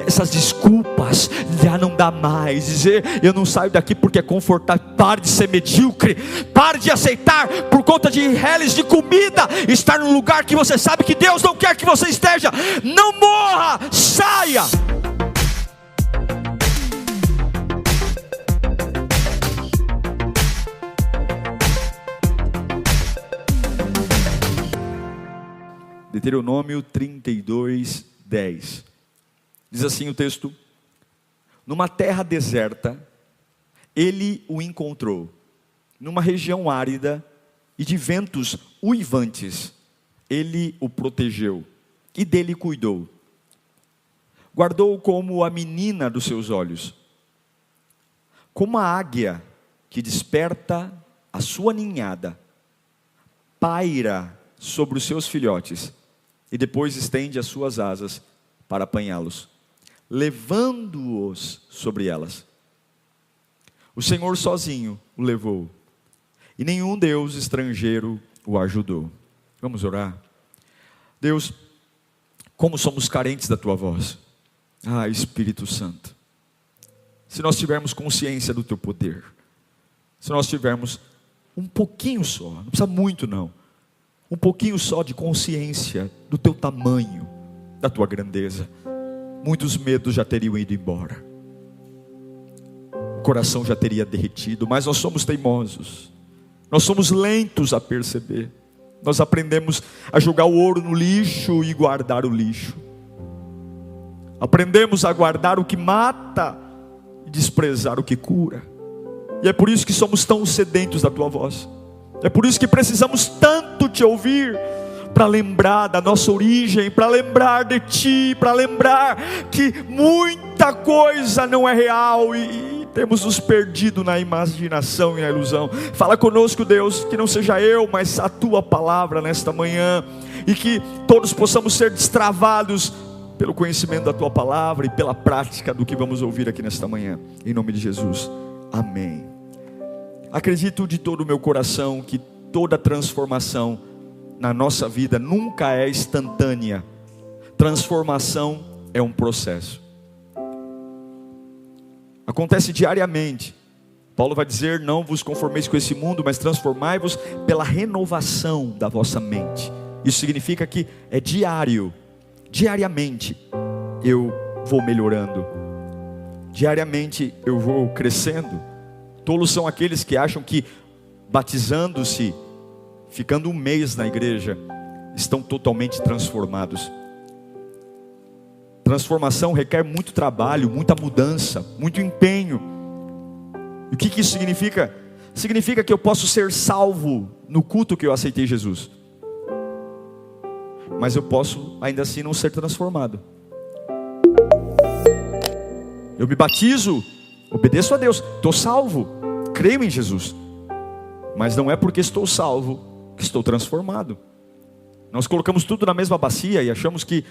essas desculpas já não dá mais. Dizer, eu não saio daqui porque é confortável. Pare de ser medíocre. Pare de aceitar por conta de reles de comida estar num lugar que você sabe que Deus não quer que você esteja. Não morra, saia. Deuteronômio 32, 10. Diz assim o texto: numa terra deserta, ele o encontrou, numa região árida e de ventos uivantes, ele o protegeu e dele cuidou. Guardou-o como a menina dos seus olhos, como a águia que desperta a sua ninhada, paira sobre os seus filhotes, e depois estende as suas asas para apanhá-los, levando-os sobre elas. O Senhor sozinho o levou, e nenhum Deus estrangeiro o ajudou. Vamos orar? Deus, como somos carentes da Tua voz. Ah, Espírito Santo, se nós tivermos consciência do Teu poder, se nós tivermos um pouquinho só, não precisa muito não, um pouquinho só de consciência do Teu tamanho, da Tua grandeza, muitos medos já teriam ido embora, o coração já teria derretido. Mas nós somos teimosos, nós somos lentos a perceber, nós aprendemos a jogar o ouro no lixo e guardar o lixo, aprendemos a guardar o que mata e desprezar o que cura. E é por isso que somos tão sedentos da Tua voz, é por isso que precisamos tanto Te ouvir, para lembrar da nossa origem, para lembrar de Ti, para lembrar que muita coisa não é real e temos nos perdido na imaginação e na ilusão. Fala conosco, Deus, que não seja eu, mas a Tua palavra nesta manhã, e que todos possamos ser destravados pelo conhecimento da Tua palavra e pela prática do que vamos ouvir aqui nesta manhã, em nome de Jesus, amém. Acredito de todo o meu coração que toda transformação na nossa vida nunca é instantânea. Transformação é um processo, acontece diariamente. Paulo vai dizer: não vos conformeis com esse mundo, mas transformai-vos pela renovação da vossa mente. Isso significa que é diário, diariamente eu vou melhorando, diariamente eu vou crescendo. Tolos são aqueles que acham que batizando-se, ficando um mês na igreja, estão totalmente transformados. Transformação requer muito trabalho, muita mudança, muito empenho. E o que isso significa? Significa que eu posso ser salvo no culto que eu aceitei Jesus, mas eu posso ainda assim não ser transformado. Eu me batizo, obedeço a Deus, estou salvo, creio em Jesus, mas não é porque estou salvo que estou transformado. Nós colocamos tudo na mesma bacia e achamos que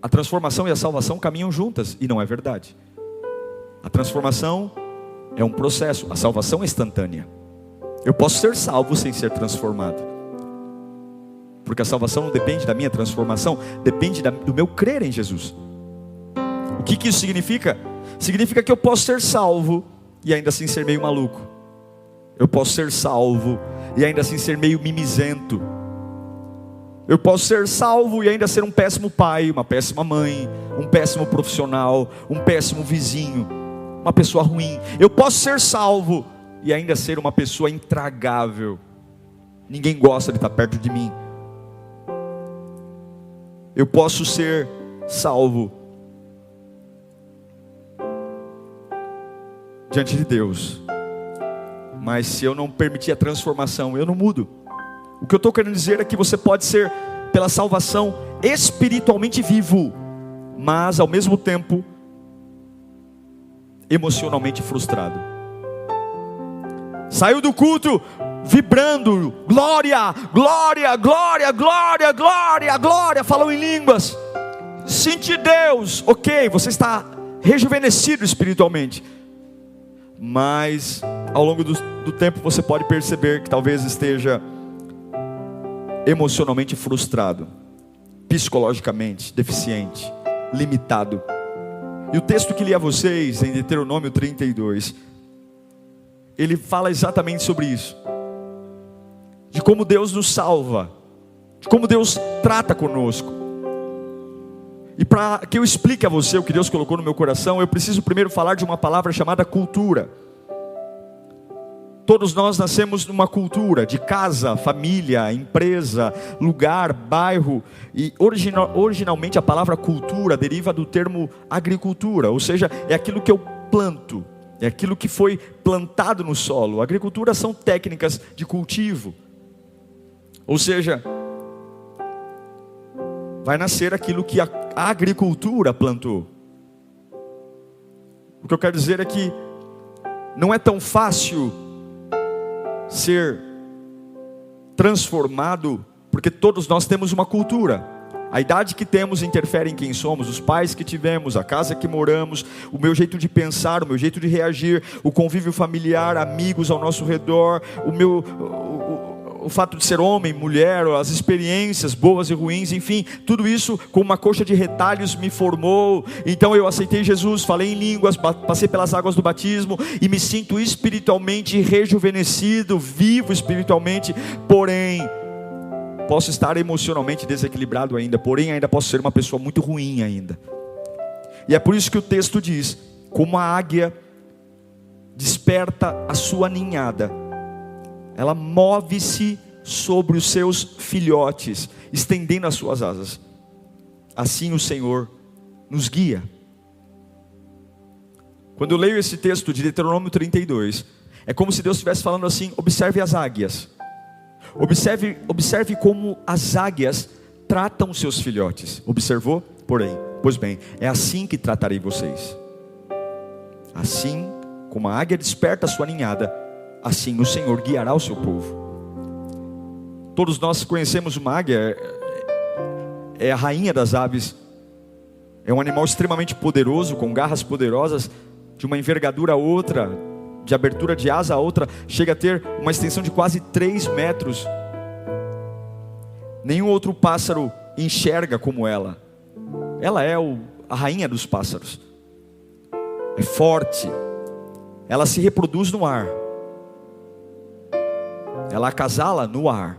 a transformação e a salvação caminham juntas, e não é verdade. A transformação é um processo, a salvação é instantânea. Eu posso ser salvo sem ser transformado, porque a salvação não depende da minha transformação, depende do meu crer em Jesus. O que isso significa? Significa que eu posso ser salvo e ainda assim ser meio maluco. Eu posso ser salvo e ainda assim ser meio mimizento. Eu posso ser salvo e ainda ser um péssimo pai, uma péssima mãe, um péssimo profissional, um péssimo vizinho, uma pessoa ruim. Eu posso ser salvo e ainda ser uma pessoa intragável. Ninguém gosta de estar perto de mim. Eu posso ser salvo diante de Deus, mas se eu não permitir a transformação, eu não mudo. O que eu estou querendo dizer é que você pode ser, pela salvação, espiritualmente vivo, mas ao mesmo tempo emocionalmente frustrado. Saiu do culto vibrando, glória, glória, glória, glória, glória, glória, falou em línguas, senti Deus, ok, você está rejuvenescido espiritualmente, mas ao longo do tempo você pode perceber que talvez esteja emocionalmente frustrado, psicologicamente deficiente, limitado. E o texto que li a vocês, em Deuteronômio 32, ele fala exatamente sobre isso. De como Deus nos salva, de como Deus trata conosco. E para que eu explique a você o que Deus colocou no meu coração, eu preciso primeiro falar de uma palavra chamada cultura. Todos nós nascemos numa cultura de casa, família, empresa, lugar, bairro. E originalmente a palavra cultura deriva do termo agricultura. Ou seja, é aquilo que eu planto, é aquilo que foi plantado no solo. Agricultura são técnicas de cultivo. Ou seja, vai nascer aquilo que a agricultura plantou. O que eu quero dizer é que não é tão fácil ser transformado, porque todos nós temos uma cultura. A idade que temos interfere em quem somos, os pais que tivemos, a casa que moramos, o meu jeito de pensar, o meu jeito de reagir, o convívio familiar, amigos ao nosso redor, o fato de ser homem, mulher, as experiências boas e ruins, enfim, tudo isso com uma coxa de retalhos me formou. Então eu aceitei Jesus, falei em línguas, passei pelas águas do batismo e me sinto espiritualmente rejuvenescido, vivo espiritualmente, porém posso estar emocionalmente desequilibrado ainda, porém ainda posso ser uma pessoa muito ruim ainda. E é por isso que o texto diz: como a águia desperta a sua ninhada, ela move-se sobre os seus filhotes, estendendo as suas asas. Assim o Senhor nos guia. Quando eu leio esse texto de Deuteronômio 32, é como se Deus estivesse falando assim: observe as águias. Observe como as águias tratam os seus filhotes. Observou? Porém, pois bem, é assim que tratarei vocês. Assim como a águia desperta a sua ninhada, assim o Senhor guiará o seu povo. Todos nós conhecemos uma águia, é a rainha das aves. É um animal extremamente poderoso, com garras poderosas, de uma envergadura a outra, de abertura de asa a outra, chega a ter uma extensão de quase 3 metros. Nenhum outro pássaro enxerga como ela. Ela é a rainha dos pássaros. É forte. Ela se reproduz no ar. Ela acasala no ar.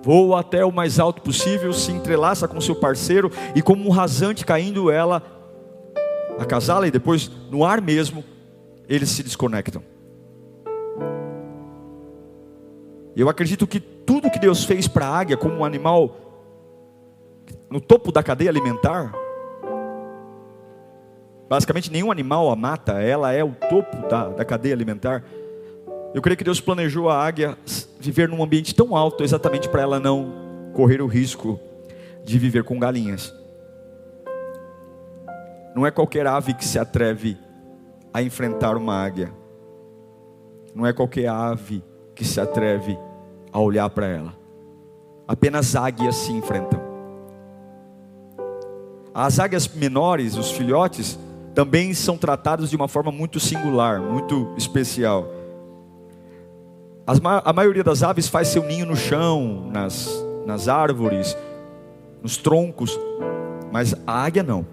Voa até o mais alto possível, se entrelaça com seu parceiro e como um rasante caindo, ela acasala e depois no ar mesmo eles se desconectam. Eu acredito que tudo que Deus fez para a águia como um animal no topo da cadeia alimentar, basicamente nenhum animal a mata, ela é o topo da cadeia alimentar. Eu creio que Deus planejou a águia viver num ambiente tão alto exatamente para ela não correr o risco de viver com galinhas. Não é qualquer ave que se atreve a enfrentar uma águia. Não é qualquer ave que se atreve a olhar para ela. Apenas águias se enfrentam. As águias menores, os filhotes, também são tratados de uma forma muito singular, muito especial. A maioria das aves faz seu ninho no chão, nas árvores, nos troncos, mas a águia não.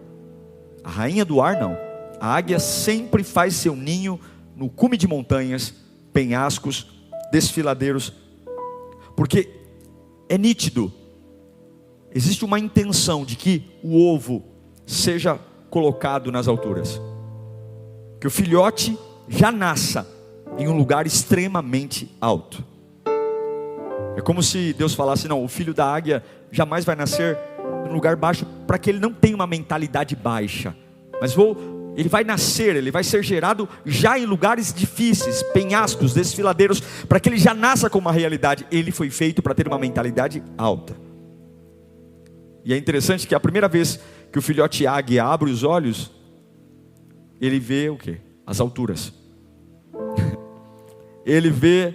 A rainha do ar não. A águia sempre faz seu ninho no cume de montanhas, penhascos, desfiladeiros, porque é nítido, existe uma intenção de que o ovo seja colocado nas alturas, que o filhote já nasça em um lugar extremamente alto. É como se Deus falasse: não, o filho da águia jamais vai nascer num lugar baixo, para que ele não tenha uma mentalidade baixa, mas ele vai nascer, ele vai ser gerado já em lugares difíceis, penhascos, desfiladeiros, para que ele já nasça com uma realidade. Ele foi feito para ter uma mentalidade alta. E é interessante que a primeira vez que o filhote águia abre os olhos, ele vê o quê? As alturas. Ele vê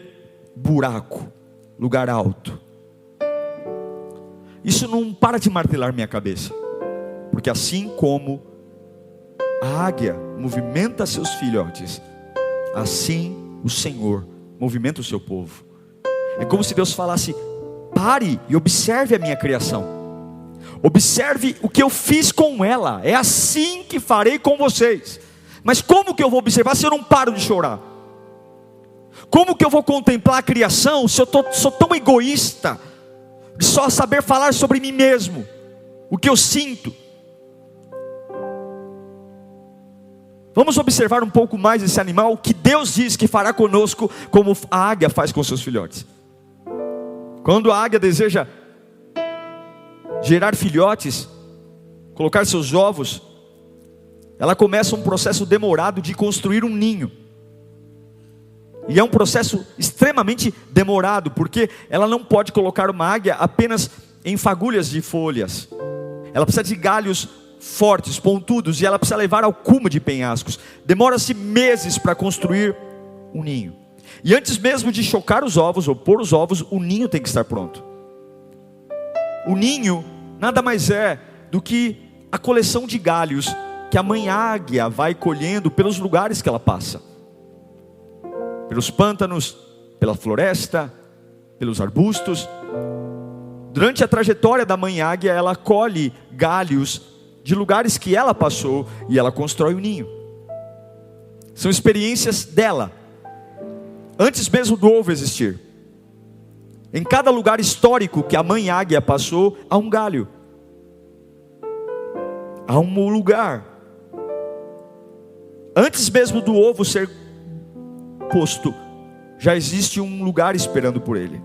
buraco, lugar alto. Isso não para de martelar minha cabeça, porque assim como a águia movimenta seus filhotes, assim o Senhor movimenta o seu povo. É como se Deus falasse: pare e observe a minha criação. observe o que eu fiz com ela, é assim que farei com vocês. Mas como que eu vou observar se eu não paro de chorar? Como que eu vou contemplar a criação se eu sou tão egoísta, de só saber falar sobre mim mesmo, o que eu sinto? Vamos observar um pouco mais esse animal, o que Deus diz que fará conosco, como a águia faz com seus filhotes. Quando a águia deseja gerar filhotes, colocar seus ovos, ela começa um processo demorado de construir um ninho. E é um processo extremamente demorado, porque ela não pode colocar uma águia apenas em fagulhas de folhas. Ela precisa de galhos fortes, pontudos, e ela precisa levar ao cume de penhascos. Demora-se meses para construir um ninho. E antes mesmo de chocar os ovos, ou pôr os ovos, o ninho tem que estar pronto. O ninho nada mais é do que a coleção de galhos que a mãe águia vai colhendo pelos lugares que ela passa. Pelos pântanos, pela floresta, pelos arbustos. Durante a trajetória da mãe águia, ela colhe galhos de lugares que ela passou e ela constrói o ninho. São experiências dela, antes mesmo do ovo existir. Em cada lugar histórico que a mãe águia passou, há um galho, há um lugar. Antes mesmo do ovo ser posto, já existe um lugar esperando por ele.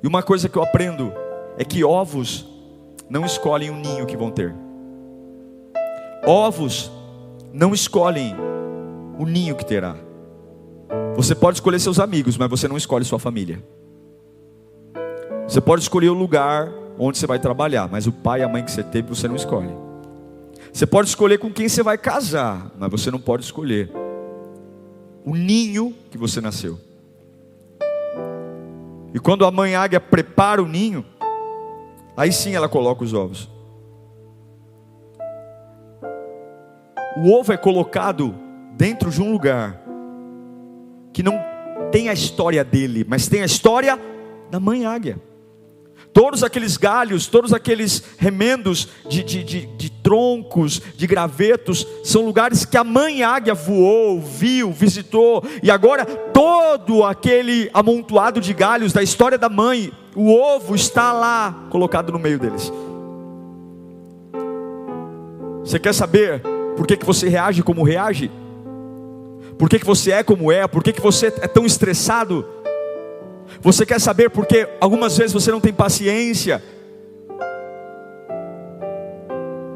E uma coisa que eu aprendo é que ovos não escolhem o ninho que vão ter. Ovos não escolhem o ninho que terá. Você pode escolher seus amigos, mas você não escolhe sua família. Você pode escolher o lugar onde você vai trabalhar, mas o pai e a mãe que você teve, você não escolhe. Você pode escolher com quem você vai casar, mas você não pode escolher o ninho que você nasceu. E quando a mãe águia prepara o ninho, aí sim ela coloca os ovos. O ovo é colocado dentro de um lugar que não tem a história dele, mas tem a história da mãe águia. Todos aqueles galhos, todos aqueles remendos de troncos, de gravetos, são lugares que a mãe águia voou, viu, visitou. E agora todo aquele amontoado de galhos da história da mãe, o ovo está lá, colocado no meio deles. Você quer saber por que você reage como reage? Por que você é como é? Por que você é tão estressado? Você quer saber por que algumas vezes você não tem paciência?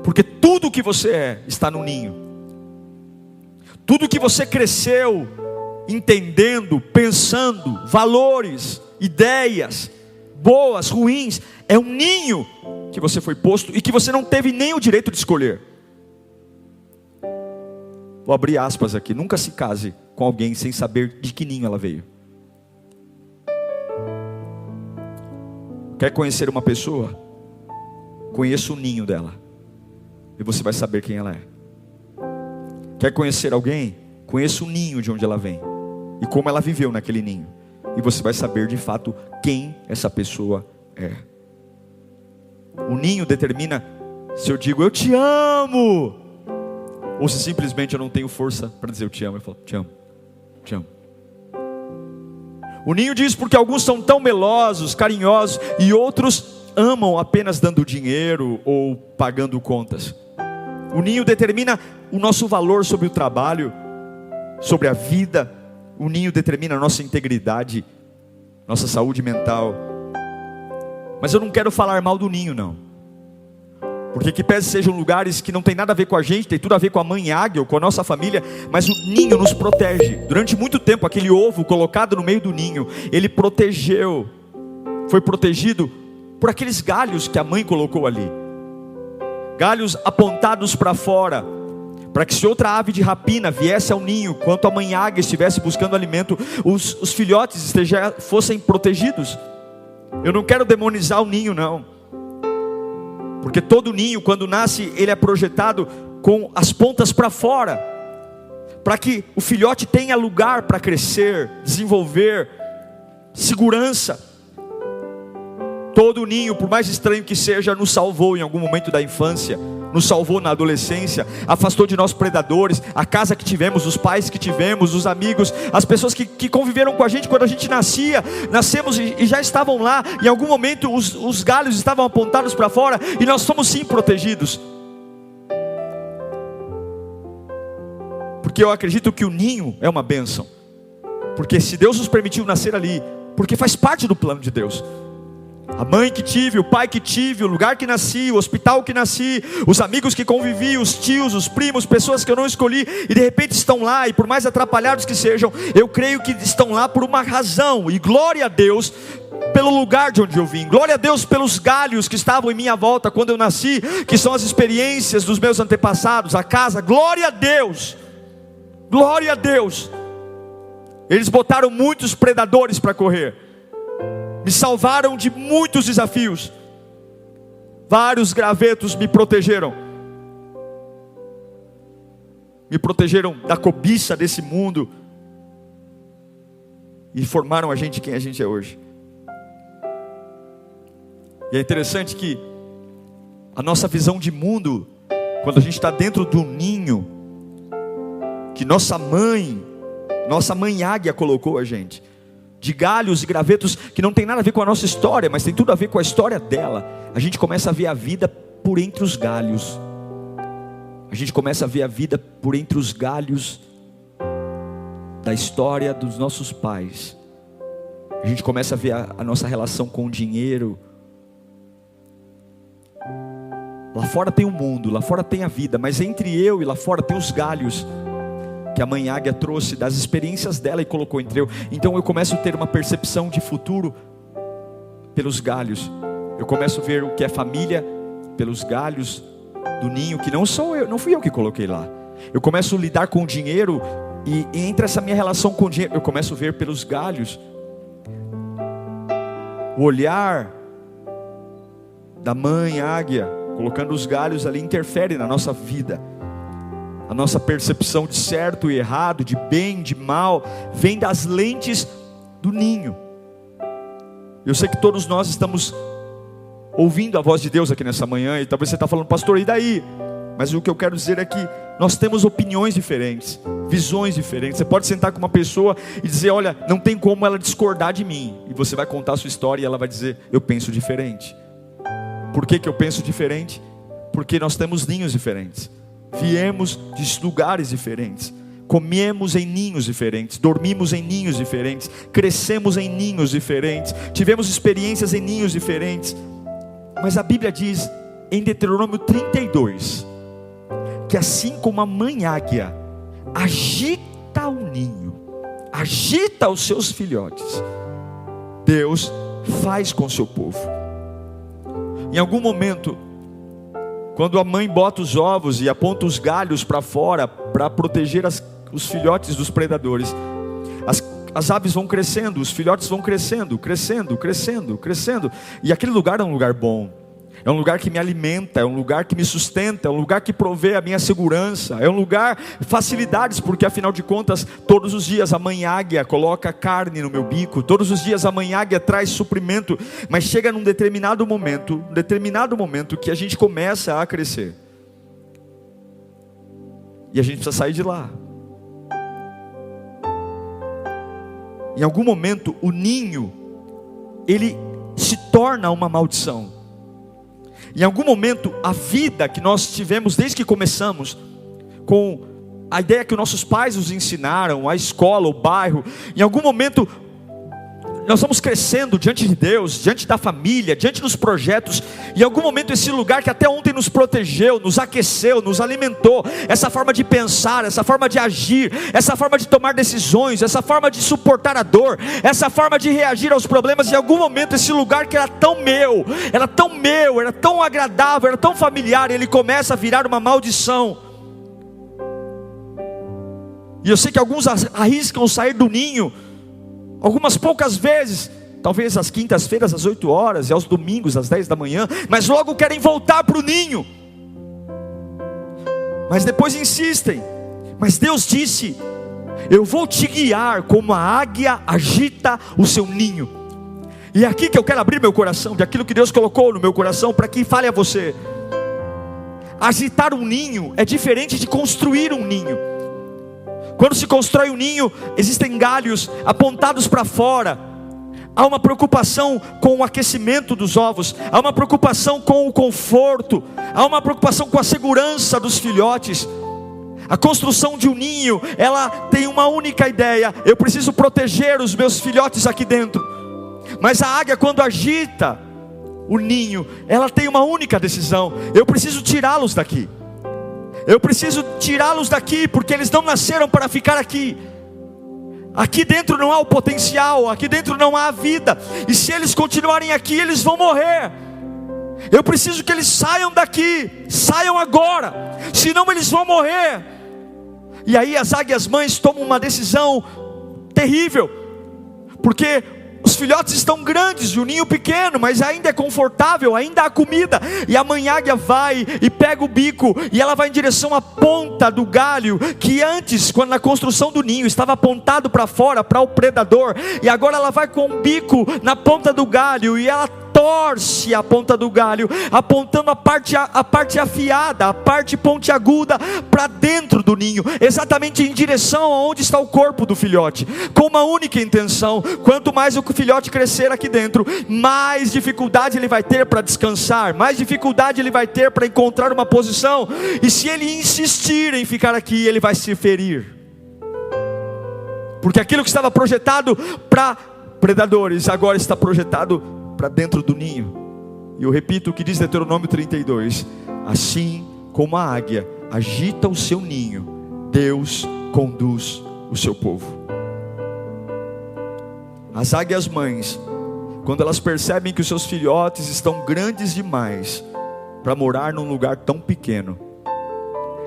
Porque tudo o que você é está no ninho. Tudo que você cresceu entendendo, pensando, valores, ideias, boas, ruins, é um ninho que você foi posto e que você não teve nem o direito de escolher. Vou abrir aspas aqui: nunca se case com alguém sem saber de que ninho ela veio. Quer conhecer uma pessoa? Conheça o ninho dela, e você vai saber quem ela é. Quer conhecer alguém? Conheça o ninho de onde ela vem e como ela viveu naquele ninho, e você vai saber de fato quem essa pessoa é. O ninho determina se eu digo eu te amo, ou se simplesmente eu não tenho força para dizer eu te amo. Eu falo te amo, te amo. O ninho diz porque alguns são tão melosos, carinhosos, e outros amam apenas dando dinheiro ou pagando contas. O ninho determina o nosso valor sobre o trabalho, sobre a vida. O ninho determina a nossa integridade, nossa saúde mental. Mas eu não quero falar mal do ninho, não. Porque que pese sejam lugares que não tem nada a ver com a gente, tem tudo a ver com a mãe águia ou com a nossa família, mas o ninho nos protege. Durante muito tempo, aquele ovo colocado no meio do ninho, ele protegeu, foi protegido por aqueles galhos que a mãe colocou ali. Galhos apontados para fora, para que se outra ave de rapina viesse ao ninho, enquanto a mãe águia estivesse buscando alimento, os filhotes fossem protegidos. Eu não quero demonizar o ninho, não. Porque todo ninho, quando nasce, ele é projetado com as pontas para fora, para que o filhote tenha lugar para crescer, desenvolver, segurança. Todo ninho, por mais estranho que seja, nos salvou em algum momento da infância, nos salvou na adolescência, afastou de nós predadores, a casa que tivemos, os pais que tivemos, os amigos, as pessoas que conviveram com a gente quando a gente nascemos e já estavam lá. Em algum momento os galhos estavam apontados para fora e nós fomos sim protegidos. Porque eu acredito que o ninho é uma bênção, porque se Deus nos permitiu nascer ali, porque faz parte do plano de Deus. A mãe que tive, o pai que tive, o lugar que nasci, o hospital que nasci, os amigos que convivi, os tios, os primos, pessoas que eu não escolhi e de repente estão lá, e por mais atrapalhados que sejam, eu creio que estão lá por uma razão. E glória a Deus pelo lugar de onde eu vim, glória a Deus pelos galhos que estavam em minha volta quando eu nasci, que são as experiências dos meus antepassados, a casa. Glória a Deus, glória a Deus. Eles botaram muitos predadores para correr, me salvaram de muitos desafios. Vários gravetos me protegeram da cobiça desse mundo e formaram a gente quem a gente é hoje. E é interessante que a nossa visão de mundo, quando a gente está dentro do ninho que nossa mãe águia colocou a gente, de galhos e gravetos que não tem nada a ver com a nossa história, mas tem tudo a ver com a história dela, a gente começa a ver a vida por entre os galhos. A gente começa a ver a vida por entre os galhos da história dos nossos pais. A gente começa a ver a nossa relação com o dinheiro. Lá fora tem o mundo, lá fora tem a vida, mas entre eu e lá fora tem os galhos que a mãe águia trouxe das experiências dela e colocou entre eu. Então eu começo a ter uma percepção de futuro pelos galhos. Eu começo a ver o que é família pelos galhos do ninho, que não fui eu que coloquei lá. Eu começo a lidar com o dinheiro e entre essa minha relação com o dinheiro, eu começo a ver pelos galhos. O olhar da mãe águia colocando os galhos ali interfere na nossa vida. A nossa percepção de certo e errado, de bem, de mal, vem das lentes do ninho. Eu sei que todos nós estamos ouvindo a voz de Deus aqui nessa manhã, e talvez você está falando, pastor, e daí? Mas o que eu quero dizer é que nós temos opiniões diferentes, visões diferentes. Você pode sentar com uma pessoa e dizer, olha, não tem como ela discordar de mim. E você vai contar a sua história e ela vai dizer, eu penso diferente. Por que eu penso diferente? Porque nós temos ninhos diferentes. Viemos de lugares diferentes, comemos em ninhos diferentes, dormimos em ninhos diferentes, crescemos em ninhos diferentes, tivemos experiências em ninhos diferentes. Mas a Bíblia diz em Deuteronômio 32 que assim como a mãe águia agita o ninho, agita os seus filhotes, Deus faz com o seu povo. Em algum momento, quando a mãe bota os ovos e aponta os galhos para fora para proteger os filhotes dos predadores, as aves vão crescendo, os filhotes vão crescendo, e aquele lugar é um lugar bom, é um lugar que me alimenta, é um lugar que me sustenta, é um lugar que provê a minha segurança, é um lugar facilidades, porque afinal de contas todos os dias a mãe águia coloca carne no meu bico, todos os dias a mãe águia traz suprimento. Mas chega num determinado momento que a gente começa a crescer e a gente precisa sair de lá. Em algum momento o ninho ele se torna uma maldição. Em algum momento a vida que nós tivemos desde que começamos, com a ideia que os nossos pais nos ensinaram, a escola, o bairro, em algum momento nós vamos crescendo diante de Deus, diante da família, diante dos projetos. Em algum momento esse lugar que até ontem nos protegeu, nos aqueceu, nos alimentou, essa forma de pensar, essa forma de agir, essa forma de tomar decisões, essa forma de suportar a dor, essa forma de reagir aos problemas, em algum momento esse lugar que era tão meu, era tão agradável, era tão familiar, ele começa a virar uma maldição. E eu sei que alguns arriscam sair do ninho algumas poucas vezes, talvez às quintas-feiras às 8 horas e aos domingos às 10 da manhã, mas logo querem voltar para o ninho, mas depois insistem. Mas Deus disse, eu vou te guiar como a águia agita o seu ninho. E é aqui que eu quero abrir meu coração, de aquilo que Deus colocou no meu coração, para que fale a você. Agitar um ninho é diferente de construir um ninho. Quando se constrói um ninho, existem galhos apontados para fora. Há uma preocupação com o aquecimento dos ovos, há uma preocupação com o conforto, há uma preocupação com a segurança dos filhotes. A construção de um ninho, ela tem uma única ideia: eu preciso proteger os meus filhotes aqui dentro. Mas a águia, quando agita o ninho, ela tem uma única decisão: eu preciso tirá-los daqui. Eu preciso tirá-los daqui, porque eles não nasceram para ficar aqui. Aqui dentro não há o potencial, aqui dentro não há a vida, e se eles continuarem aqui, eles vão morrer. Eu preciso que eles saiam daqui, saiam agora, senão eles vão morrer. E aí as águias mães tomam uma decisão terrível, porque os filhotes estão grandes e o ninho pequeno, mas ainda é confortável, ainda há comida. E a mãe águia vai e pega o bico, e ela vai em direção à ponta do galho, que antes, quando na construção do ninho, estava apontado para fora, para o predador. E agora ela vai com o bico na ponta do galho, e ela torce a ponta do galho, apontando a parte afiada, a parte pontiaguda para dentro do ninho, exatamente em direção aonde está o corpo do filhote, com uma única intenção: quanto mais o filhote crescer aqui dentro, mais dificuldade ele vai ter para descansar, mais dificuldade ele vai ter para encontrar uma posição, e se ele insistir em ficar aqui, ele vai se ferir, porque aquilo que estava projetado para predadores, agora está projetado para dentro do ninho. E eu repito o que diz Deuteronômio 32: assim como a águia agita o seu ninho, Deus conduz o seu povo. As águias mães, quando elas percebem que os seus filhotes estão grandes demais para morar num lugar tão pequeno,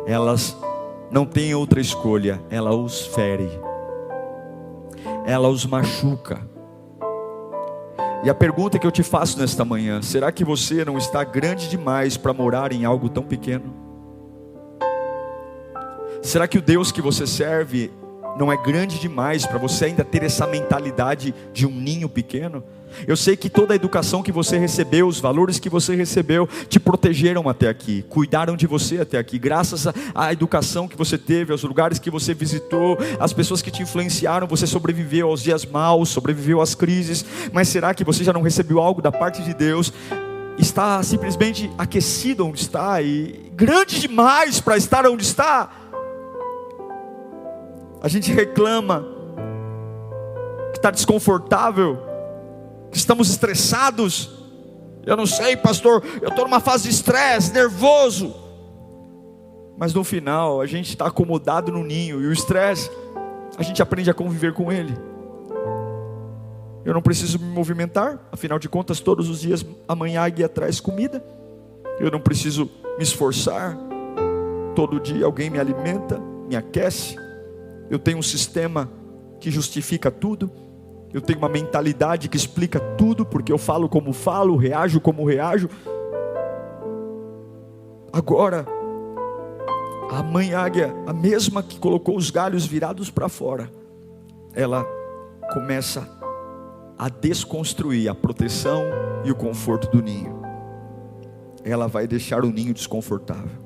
elas não têm outra escolha, ela os fere, ela os machuca. E a pergunta que eu te faço nesta manhã: será que você não está grande demais para morar em algo tão pequeno? Será que o Deus que você serve não é grande demais para você ainda ter essa mentalidade de um ninho pequeno? Eu sei que toda a educação que você recebeu, os valores que você recebeu, te protegeram até aqui, cuidaram de você até aqui, graças à educação que você teve, aos lugares que você visitou, às pessoas que te influenciaram, você sobreviveu aos dias maus, sobreviveu às crises. Mas será que você já não recebeu algo da parte de Deus? Está simplesmente aquecido onde está e grande demais para estar onde está? A gente reclama que está desconfortável, que estamos estressados. Eu não sei, pastor, eu estou numa fase de estresse, nervoso. Mas no final a gente está acomodado no ninho, e o estresse, a gente aprende a conviver com ele. Eu não preciso me movimentar, afinal de contas todos os dias a mãe águia traz comida. Eu não preciso me esforçar, todo dia alguém me alimenta, me aquece. Eu tenho um sistema que justifica tudo. Eu tenho uma mentalidade que explica tudo, porque eu falo como falo, reajo como reajo. Agora, a mãe águia, a mesma que colocou os galhos virados para fora, ela começa a desconstruir a proteção e o conforto do ninho. Ela vai deixar o ninho desconfortável,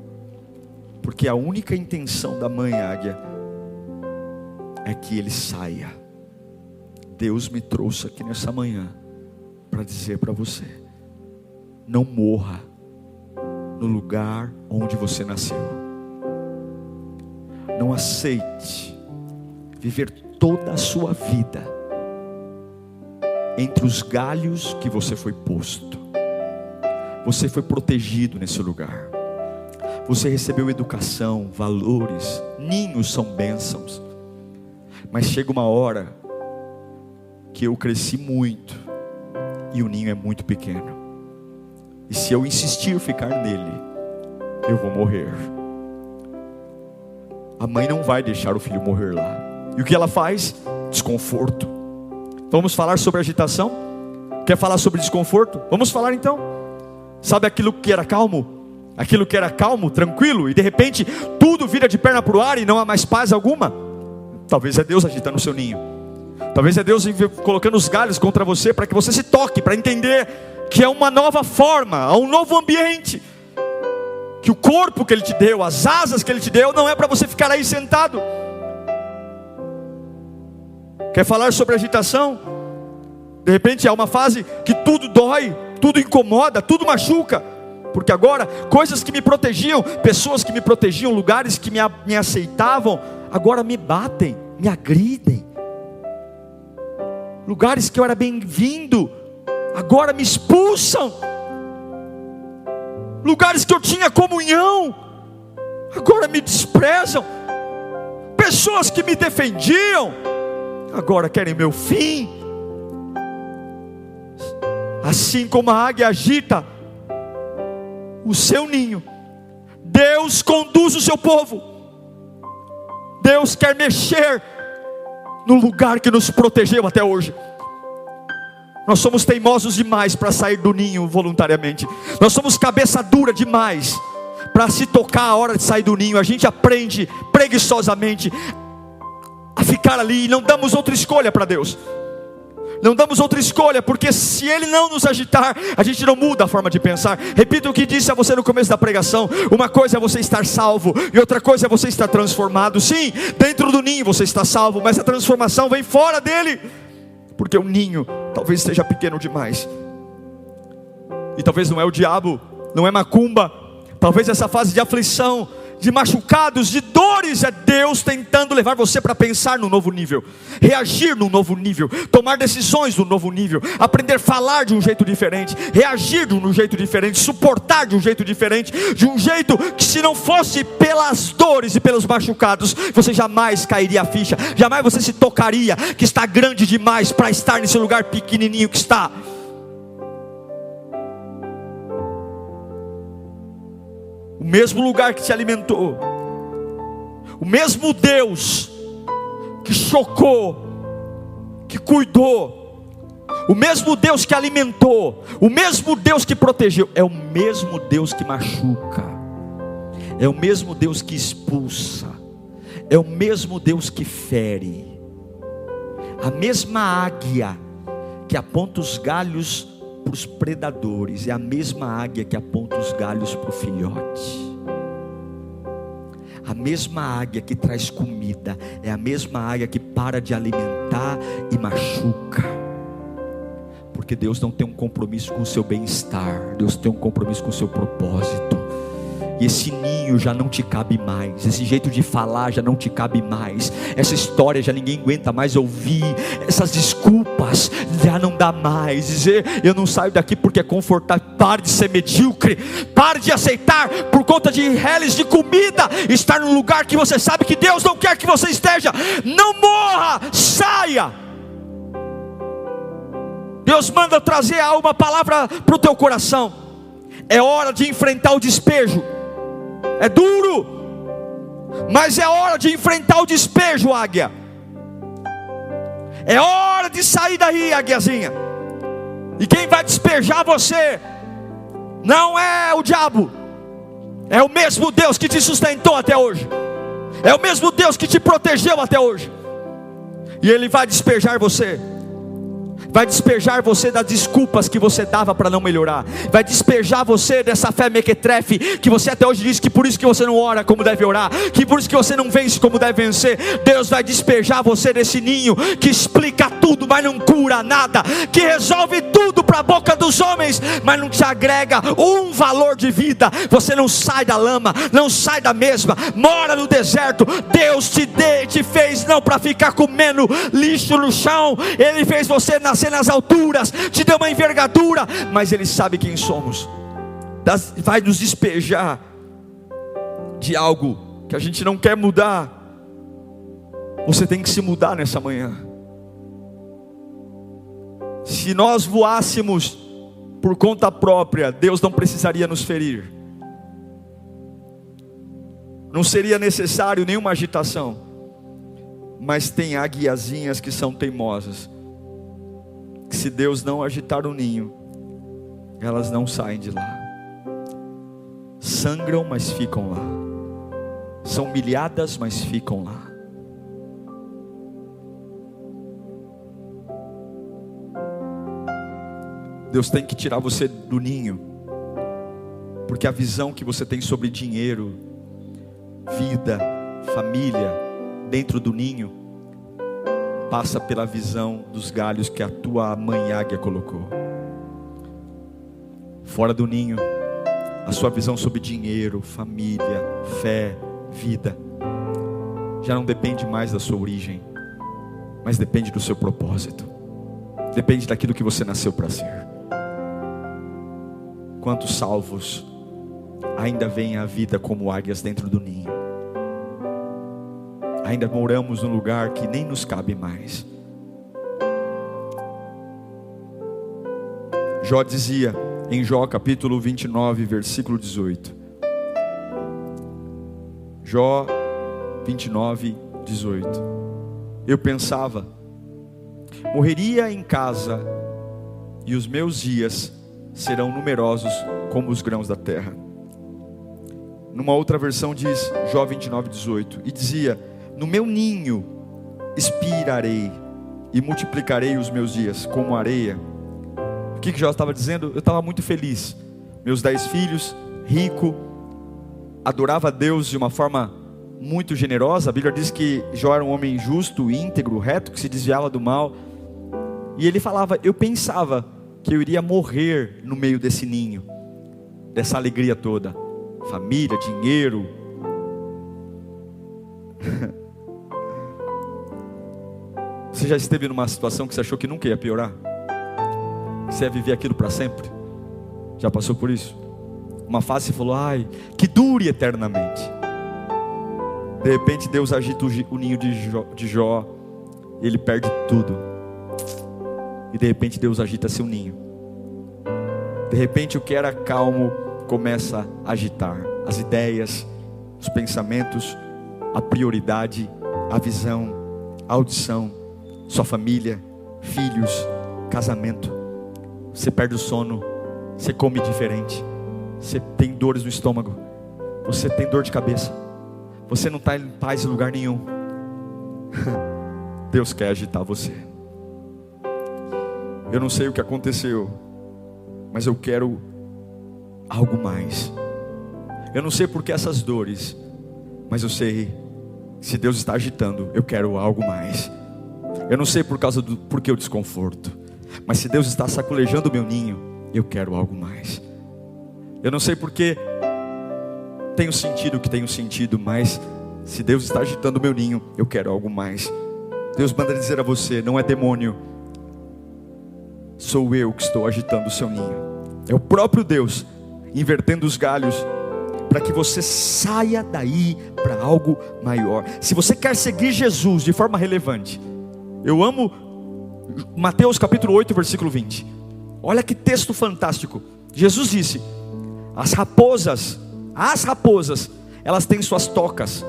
porque a única intenção da mãe águia é que ele saia. Deus me trouxe aqui nessa manhã para dizer para você: não morra no lugar onde você nasceu. Não aceite viver toda a sua vida entre os galhos que você foi posto. Você foi protegido nesse lugar. Você recebeu educação, valores. Ninhos são bênçãos. Mas chega uma hora que eu cresci muito e o ninho é muito pequeno. E se eu insistir ficar nele, eu vou morrer. A mãe não vai deixar o filho morrer lá. E o que ela faz? Desconforto. Vamos falar sobre agitação? Quer falar sobre desconforto? Vamos falar então. Sabe aquilo que era calmo? Aquilo que era calmo, tranquilo, e de repente tudo vira de perna para o ar e não há mais paz alguma? Talvez é Deus agitando o seu ninho. Talvez é Deus colocando os galhos contra você para que você se toque, para entender que é uma nova forma, há um novo ambiente, que o corpo que Ele te deu, as asas que Ele te deu, não é para você ficar aí sentado. Quer falar sobre agitação? De repente é uma fase que tudo dói, tudo incomoda, tudo machuca, porque agora coisas que me protegiam, pessoas que me protegiam, lugares que me aceitavam, agora me batem, me agridem. Lugares que eu era bem-vindo, agora me expulsam. Lugares que eu tinha comunhão, agora me desprezam. Pessoas que me defendiam, agora querem meu fim. Assim como a águia agita o seu ninho, Deus conduz o seu povo. Deus quer mexer no lugar que nos protegeu até hoje. Nós somos teimosos demais para sair do ninho voluntariamente. Nós somos cabeça dura demais para se tocar a hora de sair do ninho. A gente aprende preguiçosamente a ficar ali e não damos outra escolha para Deus. Não damos outra escolha, porque se Ele não nos agitar, a gente não muda a forma de pensar. Repito o que disse a você no começo da pregação: uma coisa é você estar salvo, e outra coisa é você estar transformado. Sim, dentro do ninho você está salvo, mas a transformação vem fora dele, porque o ninho talvez esteja pequeno demais. E talvez não é o diabo, não é macumba, talvez essa fase de aflição, de machucados, de dores, é Deus tentando levar você para pensar no novo nível, reagir no novo nível, tomar decisões no novo nível, aprender a falar de um jeito diferente, reagir de um jeito diferente, suportar de um jeito diferente, de um jeito que, se não fosse pelas dores e pelos machucados, você jamais cairia a ficha, jamais você se tocaria que está grande demais para estar nesse lugar pequenininho que está. O mesmo lugar que te alimentou, o mesmo Deus que chocou, que cuidou, o mesmo Deus que alimentou, o mesmo Deus que protegeu, é o mesmo Deus que machuca, é o mesmo Deus que expulsa, é o mesmo Deus que fere. A mesma águia que aponta os galhos para os predadores é a mesma águia que aponta os galhos para o filhote. A mesma águia que traz comida é a mesma águia que para de alimentar e machuca. Porque Deus não tem um compromisso com o seu bem-estar, Deus tem um compromisso com o seu propósito. E esse ninho já não te cabe mais, esse jeito de falar já não te cabe mais, essa história já ninguém aguenta mais ouvir, essas desculpas já não dá mais, dizer eu não saio daqui porque é confortável. Pare de ser medíocre, pare de aceitar por conta de reles de comida, estar num lugar que você sabe que Deus não quer que você esteja. Não morra, saia. Deus manda trazer uma palavra para o teu coração. É hora de enfrentar o despejo. É duro, mas é hora de enfrentar o despejo, águia. É hora de sair daí, águiazinha. E quem vai despejar você não é o diabo, é o mesmo Deus que te sustentou até hoje, é o mesmo Deus que te protegeu até hoje. E Ele vai despejar você. Vai despejar você das desculpas que você dava para não melhorar. Vai despejar você dessa fé mequetrefe que você até hoje diz que por isso que você não ora como deve orar, que por isso que você não vence como deve vencer. Deus vai despejar você desse ninho que explica tudo, mas não cura nada, que resolve tudo para a boca dos homens, mas não te agrega um valor de vida. Você não sai da lama, não sai da mesma, mora no deserto. Deus te fez não para ficar comendo lixo no chão. Ele fez você nascer nas alturas, te deu uma envergadura, mas Ele sabe quem somos. Vai nos despejar de algo que a gente não quer mudar. Você tem que se mudar nessa manhã. Se nós voássemos por conta própria, Deus não precisaria nos ferir, não seria necessário nenhuma agitação. Mas tem águiazinhas que são teimosas, que se Deus não agitar o ninho, elas não saem de lá. Sangram, mas ficam lá. São humilhadas, mas ficam lá. Deus tem que tirar você do ninho, porque a visão que você tem sobre dinheiro, vida, família, dentro do ninho, passa pela visão dos galhos que a tua mãe águia colocou. Fora do ninho, a sua visão sobre dinheiro, família, fé, vida, já não depende mais da sua origem, mas depende do seu propósito, depende daquilo que você nasceu para ser. Quantos salvos ainda veem a vida como águias dentro do ninho? Ainda moramos num lugar que nem nos cabe mais. Jó dizia em Jó capítulo 29, versículo 18. Jó 29, 18. Eu pensava, morreria em casa, e os meus dias serão numerosos como os grãos da terra. Numa outra versão diz, Jó 29, 18, e dizia, no meu ninho expirarei e multiplicarei os meus dias como areia. O que Jó estava dizendo? Eu estava muito feliz, meus 10 filhos, rico, adorava a Deus de uma forma muito generosa. A Bíblia diz que Jó era um homem justo, íntegro, reto, que se desviava do mal. E ele falava, eu pensava que eu iria morrer no meio desse ninho, dessa alegria toda, família, dinheiro. Você já esteve numa situação que você achou que nunca ia piorar? Que você ia viver aquilo para sempre? Já passou por isso? Uma fase você falou, ai, que dure eternamente. De repente Deus agita o ninho de Jó, e ele perde tudo. E de repente Deus agita seu ninho. De repente o que era calmo começa a agitar. As ideias, os pensamentos, a prioridade, a visão, a audição, sua família, filhos, casamento. Você perde o sono, você come diferente, você tem dores no estômago, você tem dor de cabeça, você não está em paz em lugar nenhum. Deus quer agitar você. Eu não sei o que aconteceu, mas eu quero algo mais. Eu não sei por que essas dores, mas eu sei, se Deus está agitando, eu quero algo mais. Eu não sei por que o desconforto, mas se Deus está sacolejando o meu ninho, eu quero algo mais. Eu não sei porque tenho sentido o que tenho sentido, mas se Deus está agitando o meu ninho, eu quero algo mais. Deus manda dizer a você, não é demônio, sou eu que estou agitando o seu ninho. É o próprio Deus invertendo os galhos, para que você saia daí para algo maior. Se você quer seguir Jesus de forma relevante, eu amo Mateus capítulo 8, versículo 20. Olha que texto fantástico. Jesus disse, as raposas, elas têm suas tocas,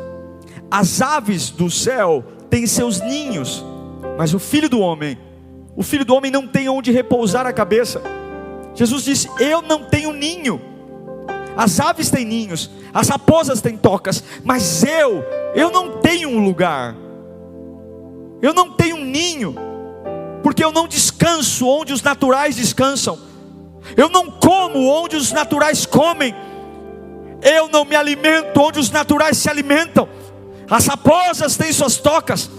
as aves do céu têm seus ninhos, mas o Filho do Homem não tem onde repousar a cabeça. Jesus disse, eu não tenho ninho. As aves têm ninhos, as raposas têm tocas, mas eu não tenho um lugar, eu não tenho um ninho, porque eu não descanso onde os naturais descansam, eu não como onde os naturais comem, eu não me alimento onde os naturais se alimentam. As raposas têm suas tocas,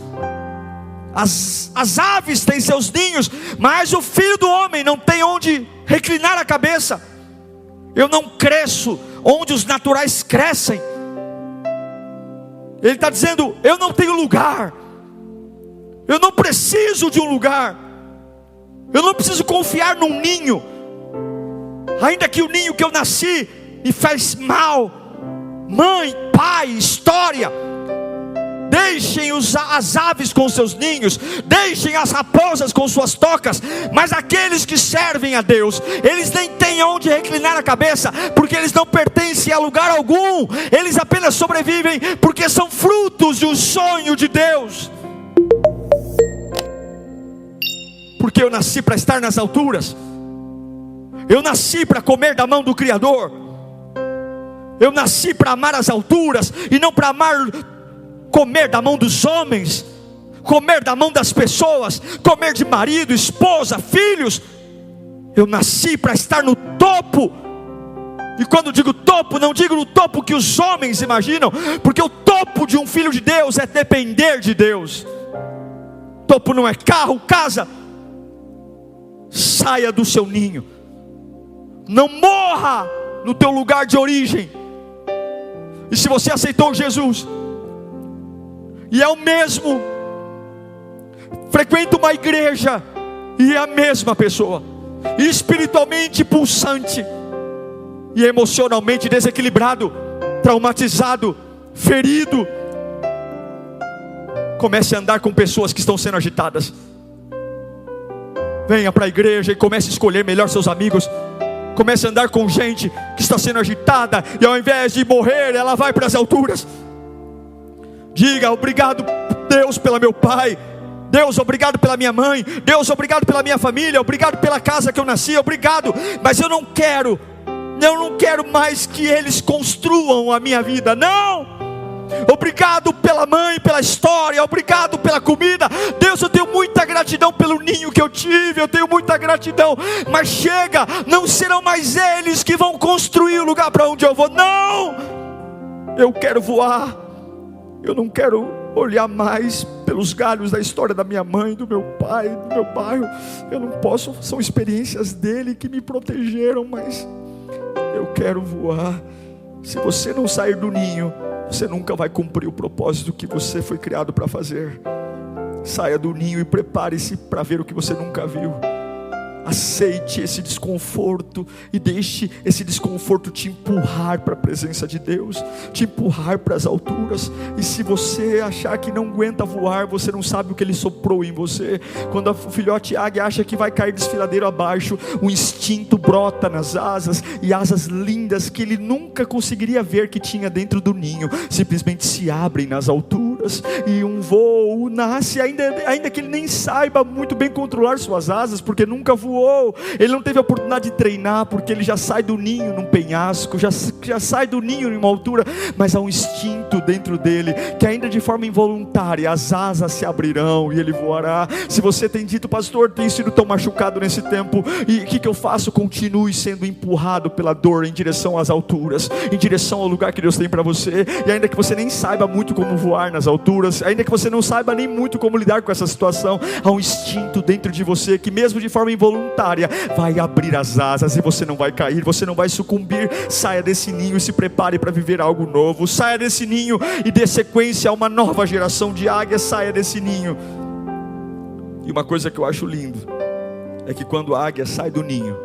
as aves têm seus ninhos, mas o Filho do Homem não tem onde reclinar a cabeça. Eu não cresço onde os naturais crescem. Ele está dizendo, eu não tenho lugar, eu não preciso de um lugar, eu não preciso confiar num ninho, ainda que o ninho que eu nasci me faz mal. Mãe, pai, história, deixem as aves com seus ninhos, deixem as raposas com suas tocas, mas aqueles que servem a Deus, eles nem têm onde reclinar a cabeça, porque eles não pertencem a lugar algum, eles apenas sobrevivem porque são frutos de um sonho de Deus. Porque eu nasci para estar nas alturas, eu nasci para comer da mão do Criador, eu nasci para amar as alturas e não para comer da mão dos homens, comer da mão das pessoas, comer de marido, esposa, filhos. Eu nasci para estar no topo. E quando digo topo, não digo no topo que os homens imaginam, porque o topo de um filho de Deus é depender de Deus. Topo não é carro, casa. Saia do seu ninho. Não morra no teu lugar de origem. E se você aceitou Jesus, e é o mesmo, frequenta uma igreja, e é a mesma pessoa, espiritualmente pulsante, e emocionalmente desequilibrado, traumatizado, ferido, comece a andar com pessoas que estão sendo agitadas. Venha para a igreja e comece a escolher melhor seus amigos. Comece a andar com gente que está sendo agitada, e ao invés de morrer, ela vai para as alturas. Diga: obrigado Deus pelo meu pai, Deus obrigado pela minha mãe, Deus obrigado pela minha família, obrigado pela casa que eu nasci, obrigado, mas eu não quero mais que eles construam a minha vida, não. Obrigado pela mãe, pela história, obrigado pela comida. Deus, eu tenho muita gratidão pelo ninho que eu tive, eu tenho muita gratidão, mas chega, não serão mais eles que vão construir o lugar para onde eu vou, não. Eu quero voar, eu não quero olhar mais pelos galhos da história da minha mãe, do meu pai, do meu bairro. Eu não posso, são experiências dele que me protegeram, mas eu quero voar. Se você não sair do ninho, você nunca vai cumprir o propósito que você foi criado para fazer. Saia do ninho e prepare-se para ver o que você nunca viu. Aceite esse desconforto e deixe esse desconforto te empurrar para a presença de Deus, te empurrar para as alturas. E se você achar que não aguenta voar, você não sabe o que Ele soprou em você. Quando o filhote águia acha que vai cair desfiladeiro abaixo, o instinto brota nas asas, e asas lindas que ele nunca conseguiria ver que tinha dentro do ninho, simplesmente se abrem nas alturas, e um voo nasce, ainda que ele nem saiba muito bem controlar suas asas, porque nunca voou. Ele não teve a oportunidade de treinar, porque ele já sai do ninho num penhasco, já sai do ninho em uma altura, mas há um instinto dentro dele, que ainda de forma involuntária, as asas se abrirão e ele voará. Se você tem dito: pastor, tenho sido tão machucado nesse tempo, e o que eu faço? Continue sendo empurrado pela dor em direção às alturas, em direção ao lugar que Deus tem para você. E ainda que você nem saiba muito como voar nas alturas, ainda que você não saiba nem muito como lidar com essa situação, há um instinto dentro de você, que mesmo de forma involuntária, vai abrir as asas, e você não vai cair, você não vai sucumbir. Saia desse ninho e se prepare para viver algo novo. Saia desse ninho e dê sequência a uma nova geração de águias. Saia desse ninho. E uma coisa que eu acho lindo é que quando a águia sai do ninho,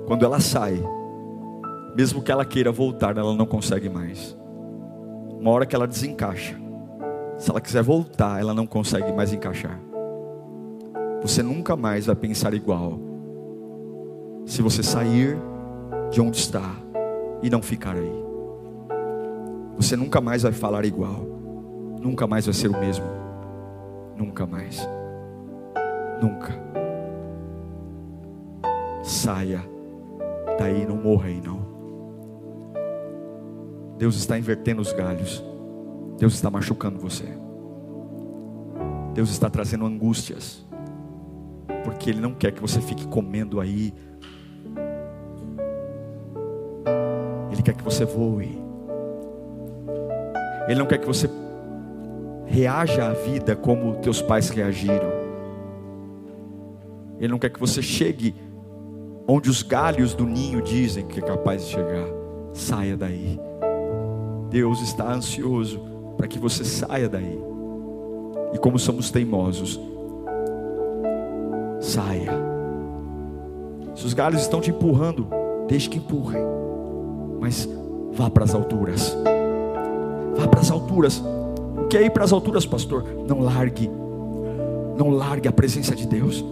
quando ela sai, mesmo que ela queira voltar, ela não consegue mais. Uma hora que ela desencaixa, se ela quiser voltar, ela não consegue mais encaixar. Você nunca mais vai pensar igual se você sair de onde está e não ficar aí. Você nunca mais vai falar igual, nunca mais vai ser o mesmo, nunca mais, nunca. Saia daí, não morra aí não. Deus está invertendo os galhos, Deus está machucando você, Deus está trazendo angústias, porque Ele não quer que você fique comendo aí. Ele quer que você voe. Ele não quer que você reaja à vida como teus pais reagiram. Ele não quer que você chegue onde os galhos do ninho dizem que é capaz de chegar. Saia daí. Deus está ansioso para que você saia daí. E como somos teimosos, saia. Se os galhos estão te empurrando, deixe que empurrem, mas vá para as alturas. Vá para as alturas. O que é ir para as alturas, pastor? Não largue a presença de Deus.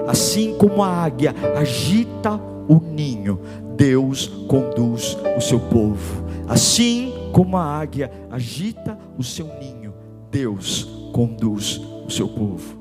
Assim como a águia agita o ninho, Deus conduz o seu povo. Assim como a águia agita o seu ninho, Deus conduz o seu povo.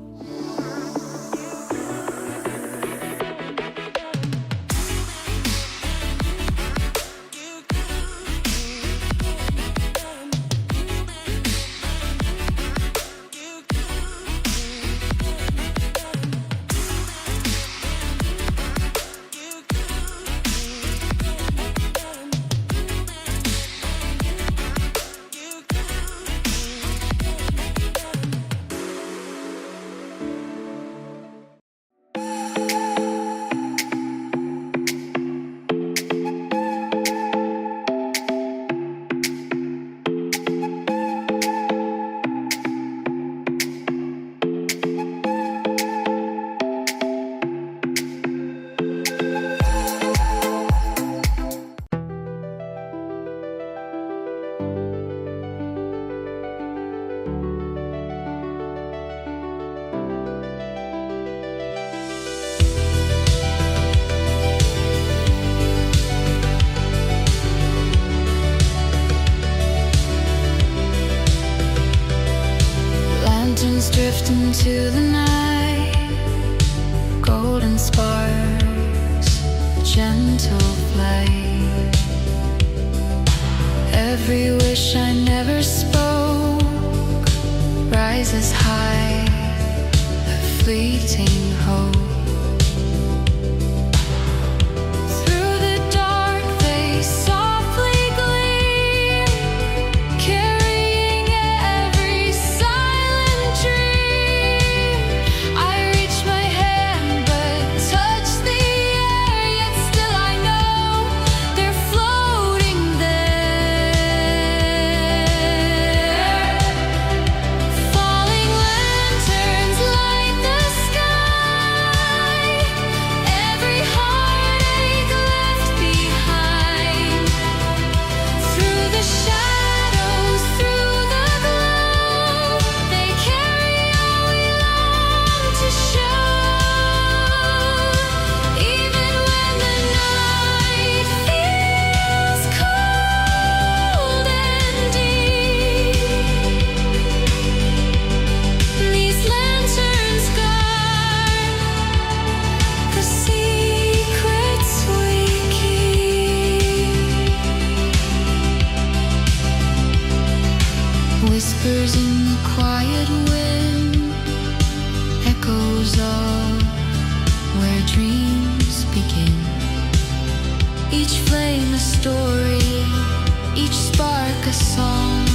drift into the night, golden sparks, gentle flight. Every wish I never spoke rises high, a fleeting hope. Whispers in the quiet wind, echoes of where dreams begin. Each flame a story, each spark a song.